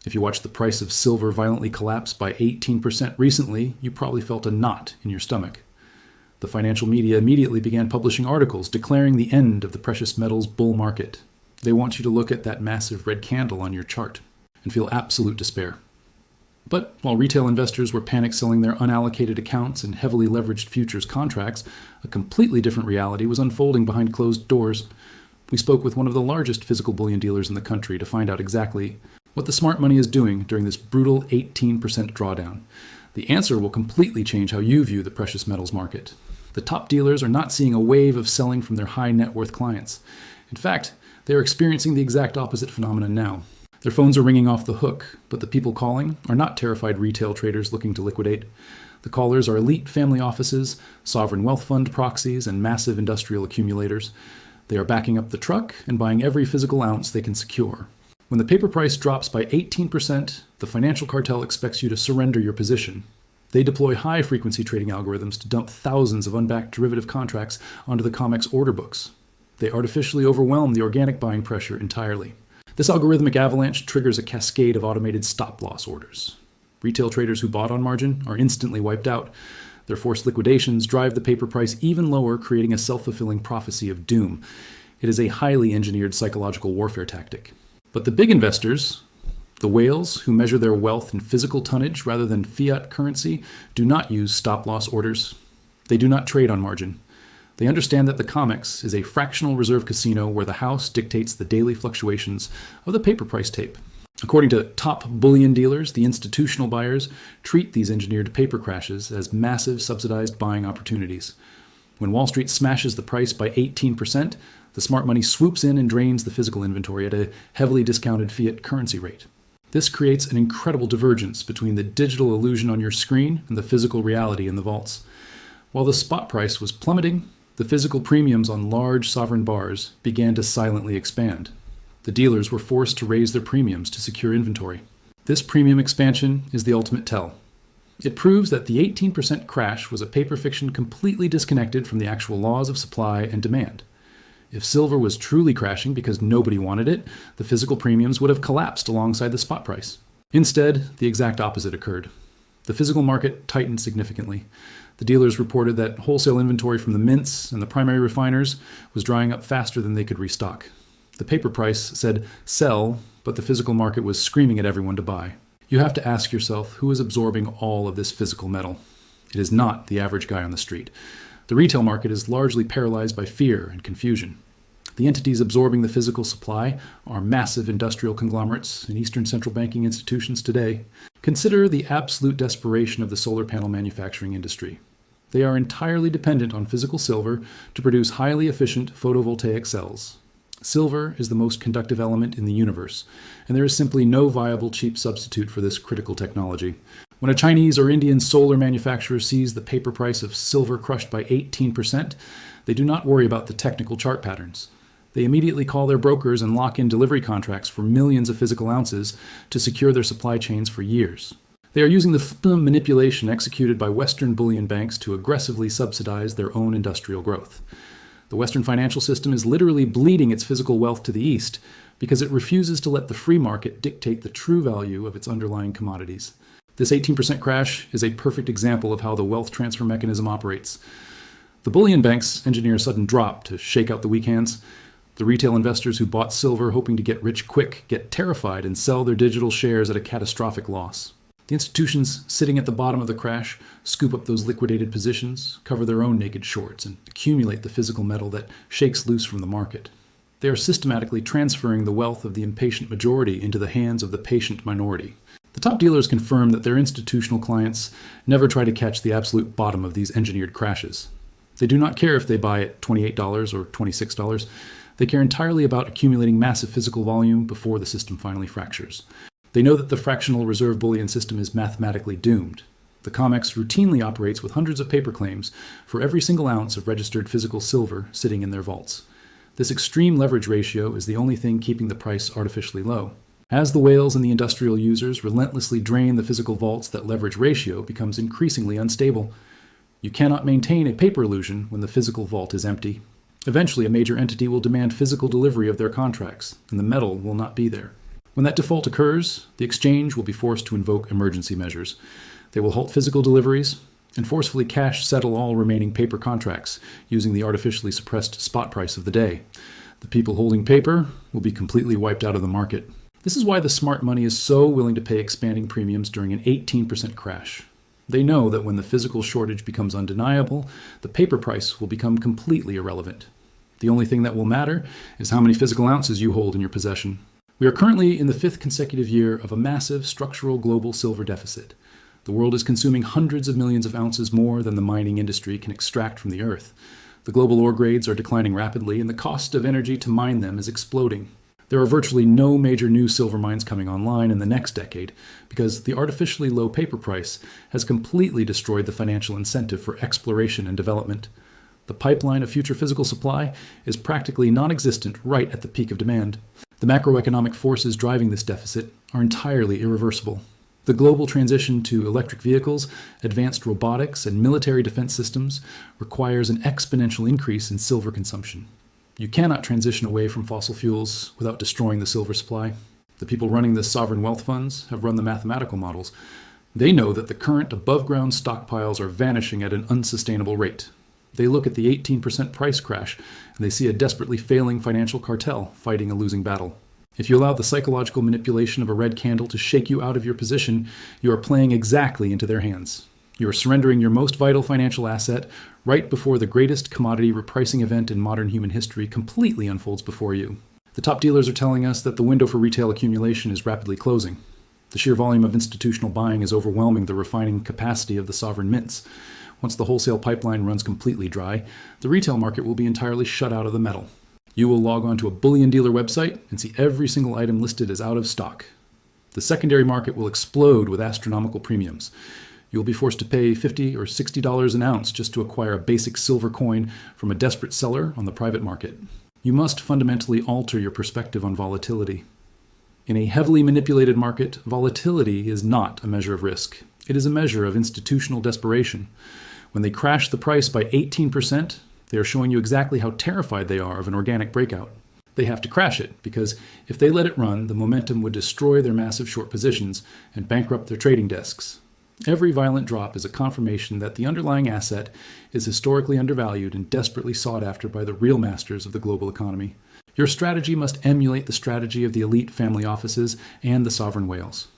If you watched the price of silver violently collapse by 18% recently, you probably felt a knot in your stomach. The financial media immediately began publishing articles declaring the end of the precious metals bull market. They want you to look at that massive red candle on your chart and feel absolute despair. But while retail investors were panic selling their unallocated accounts and heavily leveraged futures contracts, a completely different reality was unfolding behind closed doors. We spoke with one of the largest physical bullion dealers in the country to find out exactly what the smart money is doing during this brutal 18% drawdown. The answer will completely change how you view the precious metals market. The top dealers are not seeing a wave of selling from their high net worth clients. In fact, they are experiencing the exact opposite phenomenon now. Their phones are ringing off the hook, but the people calling are not terrified retail traders looking to liquidate. The callers are elite family offices, sovereign wealth fund proxies, and massive industrial accumulators. They are backing up the truck and buying every physical ounce they can secure. When the paper price drops by 18%, the financial cartel expects you to surrender your position. They deploy high-frequency trading algorithms to dump thousands of unbacked derivative contracts onto the COMEX order books. They artificially overwhelm the organic buying pressure entirely. This algorithmic avalanche triggers a cascade of automated stop-loss orders. Retail traders who bought on margin are instantly wiped out. Their forced liquidations drive the paper price even lower, creating a self-fulfilling prophecy of doom. It is a highly engineered psychological warfare tactic. But the big investors, the whales who measure their wealth in physical tonnage rather than fiat currency, do not use stop-loss orders. They do not trade on margin. They understand that the COMEX is a fractional reserve casino where the house dictates the daily fluctuations of the paper price tape. According to top bullion dealers, the institutional buyers treat these engineered paper crashes as massive subsidized buying opportunities. When Wall Street smashes the price by 18%, the smart money swoops in and drains the physical inventory at a heavily discounted fiat currency rate. This creates an incredible divergence between the digital illusion on your screen and the physical reality in the vaults. While the spot price was plummeting, the physical premiums on large sovereign bars began to silently expand. The dealers were forced to raise their premiums to secure inventory. This premium expansion is the ultimate tell. It proves that the 18% crash was a paper fiction completely disconnected from the actual laws of supply and demand. If silver was truly crashing because nobody wanted it, the physical premiums would have collapsed alongside the spot price. Instead, the exact opposite occurred. The physical market tightened significantly. The dealers reported that wholesale inventory from the mints and the primary refiners was drying up faster than they could restock. The paper price said sell, but the physical market was screaming at everyone to buy. You have to ask yourself who is absorbing all of this physical metal. It is not the average guy on the street. The retail market is largely paralyzed by fear and confusion. The entities absorbing the physical supply are massive industrial conglomerates and Eastern central banking institutions today. Consider the absolute desperation of the solar panel manufacturing industry. They are entirely dependent on physical silver to produce highly efficient photovoltaic cells. Silver is the most conductive element in the universe, and there is simply no viable cheap substitute for this critical technology. When a Chinese or Indian solar manufacturer sees the paper price of silver crushed by 18%, they do not worry about the technical chart patterns. They immediately call their brokers and lock in delivery contracts for millions of physical ounces to secure their supply chains for years. They are using the manipulation executed by Western bullion banks to aggressively subsidize their own industrial growth. The Western financial system is literally bleeding its physical wealth to the east because it refuses to let the free market dictate the true value of its underlying commodities. This 18% crash is a perfect example of how the wealth transfer mechanism operates. The bullion banks engineer a sudden drop to shake out the weak hands. The retail investors who bought silver hoping to get rich quick get terrified and sell their digital shares at a catastrophic loss. The institutions sitting at the bottom of the crash scoop up those liquidated positions, cover their own naked shorts, and accumulate the physical metal that shakes loose from the market. They are systematically transferring the wealth of the impatient majority into the hands of the patient minority. The top dealers confirm that their institutional clients never try to catch the absolute bottom of these engineered crashes. They do not care if they buy at $28 or $26. They care entirely about accumulating massive physical volume before the system finally fractures. They know that the fractional reserve bullion system is mathematically doomed. The COMEX routinely operates with hundreds of paper claims for every single ounce of registered physical silver sitting in their vaults. This extreme leverage ratio is the only thing keeping the price artificially low. As the whales and the industrial users relentlessly drain the physical vaults, that leverage ratio becomes increasingly unstable. You cannot maintain a paper illusion when the physical vault is empty. Eventually, a major entity will demand physical delivery of their contracts, and the metal will not be there. When that default occurs, the exchange will be forced to invoke emergency measures. They will halt physical deliveries and forcefully cash settle all remaining paper contracts using the artificially suppressed spot price of the day. The people holding paper will be completely wiped out of the market. This is why the smart money is so willing to pay expanding premiums during an 18% crash. They know that when the physical shortage becomes undeniable, the paper price will become completely irrelevant. The only thing that will matter is how many physical ounces you hold in your possession. We are currently in the 5th consecutive year of a massive structural global silver deficit. The world is consuming hundreds of millions of ounces more than the mining industry can extract from the earth. The global ore grades are declining rapidly, and the cost of energy to mine them is exploding. There are virtually no major new silver mines coming online in the next decade because the artificially low paper price has completely destroyed the financial incentive for exploration and development. The pipeline of future physical supply is practically non-existent right at the peak of demand. The macroeconomic forces driving this deficit are entirely irreversible. The global transition to electric vehicles, advanced robotics, and military defense systems requires an exponential increase in silver consumption. You cannot transition away from fossil fuels without destroying the silver supply. The people running the sovereign wealth funds have run the mathematical models. They know that the current above-ground stockpiles are vanishing at an unsustainable rate. They look at the 18% price crash, and they see a desperately failing financial cartel fighting a losing battle. If you allow the psychological manipulation of a red candle to shake you out of your position, you are playing exactly into their hands. You are surrendering your most vital financial asset right before the greatest commodity repricing event in modern human history completely unfolds before you. The top dealers are telling us that the window for retail accumulation is rapidly closing. The sheer volume of institutional buying is overwhelming the refining capacity of the sovereign mints. Once the wholesale pipeline runs completely dry, the retail market will be entirely shut out of the metal. You will log on to a Bullion Dealer website and see every single item listed as out of stock. The secondary market will explode with astronomical premiums. You will be forced to pay $50 or $60 an ounce just to acquire a basic silver coin from a desperate seller on the private market. You must fundamentally alter your perspective on volatility. In a heavily manipulated market, volatility is not a measure of risk. It is a measure of institutional desperation. When they crash the price by 18%, they are showing you exactly how terrified they are of an organic breakout. They have to crash it, because if they let it run, the momentum would destroy their massive short positions and bankrupt their trading desks. Every violent drop is a confirmation that the underlying asset is historically undervalued and desperately sought after by the real masters of the global economy. Your strategy must emulate the strategy of the elite family offices and the sovereign whales.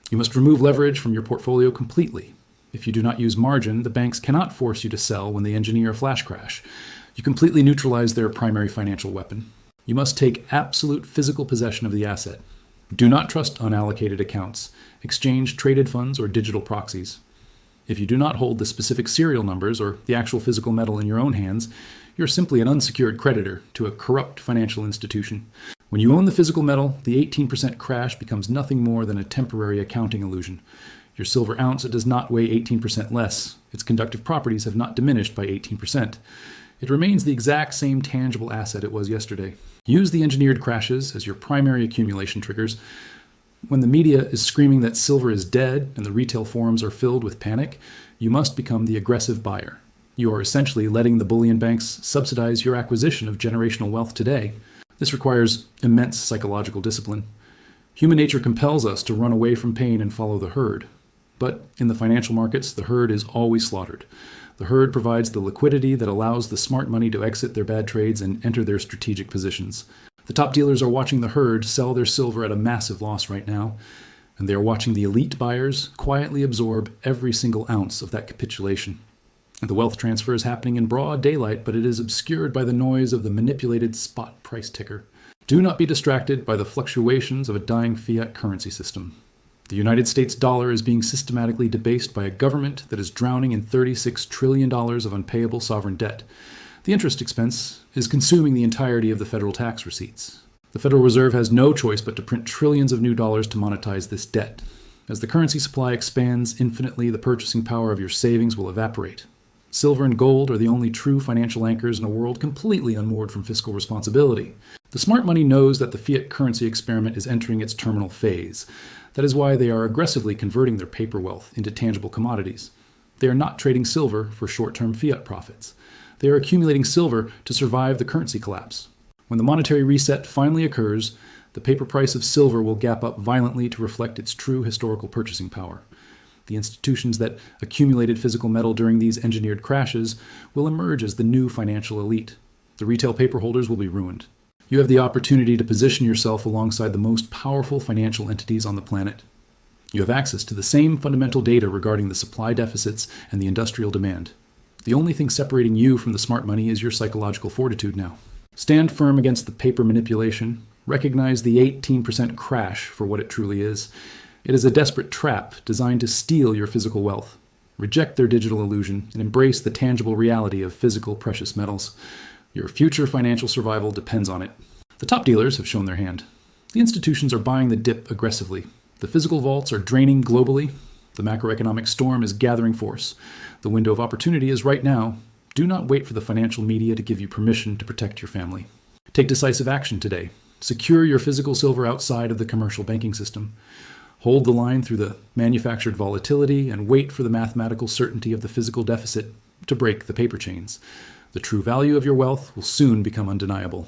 You must remove leverage from your portfolio completely. If you do not use margin, the banks cannot force you to sell when they engineer a flash crash. You completely neutralize their primary financial weapon. You must take absolute physical possession of the asset. Do not trust unallocated accounts, exchange traded funds, or digital proxies. If you do not hold the specific serial numbers or the actual physical metal in your own hands, you're simply an unsecured creditor to a corrupt financial institution. When you own the physical metal, the 18% crash becomes nothing more than a temporary accounting illusion. Your silver ounce does not weigh 18% less. Its conductive properties have not diminished by 18%. It remains the exact same tangible asset it was yesterday. Use the engineered crashes as your primary accumulation triggers. When the media is screaming that silver is dead and the retail forums are filled with panic, you must become the aggressive buyer. You are essentially letting the bullion banks subsidize your acquisition of generational wealth today. This requires immense psychological discipline. Human nature compels us to run away from pain and follow the herd. But in the financial markets, the herd is always slaughtered. The herd provides the liquidity that allows the smart money to exit their bad trades and enter their strategic positions. The top dealers are watching the herd sell their silver at a massive loss right now, and they are watching the elite buyers quietly absorb every single ounce of that capitulation. The wealth transfer is happening in broad daylight, but it is obscured by the noise of the manipulated spot price ticker. Do not be distracted by the fluctuations of a dying fiat currency system. The United States dollar is being systematically debased by a government that is drowning in $36 trillion of unpayable sovereign debt. The interest expense is consuming the entirety of the federal tax receipts. The Federal Reserve has no choice but to print trillions of new dollars to monetize this debt. As the currency supply expands infinitely, the purchasing power of your savings will evaporate. Silver and gold are the only true financial anchors in a world completely unmoored from fiscal responsibility. The smart money knows that the fiat currency experiment is entering its terminal phase. That is why they are aggressively converting their paper wealth into tangible commodities. They are not trading silver for short-term fiat profits. They are accumulating silver to survive the currency collapse. When the monetary reset finally occurs, The paper price of silver will gap up violently to reflect its true historical purchasing power. The institutions that accumulated physical metal during these engineered crashes will emerge as the new financial elite. The retail paper holders will be ruined. You have the opportunity to position yourself alongside the most powerful financial entities on the planet. You have access to the same fundamental data regarding the supply deficits and the industrial demand. The only thing separating you from the smart money is your psychological fortitude now. Stand firm against the paper manipulation. Recognize the 18% crash for what it truly is. It is a desperate trap designed to steal your physical wealth. Reject their digital illusion and embrace the tangible reality of physical precious metals. Your future financial survival depends on it. The top dealers have shown their hand. The institutions are buying the dip aggressively. The physical vaults are draining globally. The macroeconomic storm is gathering force. The window of opportunity is right now. Do not wait for the financial media to give you permission to protect your family. Take decisive action today. Secure your physical silver outside of the commercial banking system. Hold the line through the manufactured volatility and wait for the mathematical certainty of the physical deficit to break the paper chains. The true value of your wealth will soon become undeniable.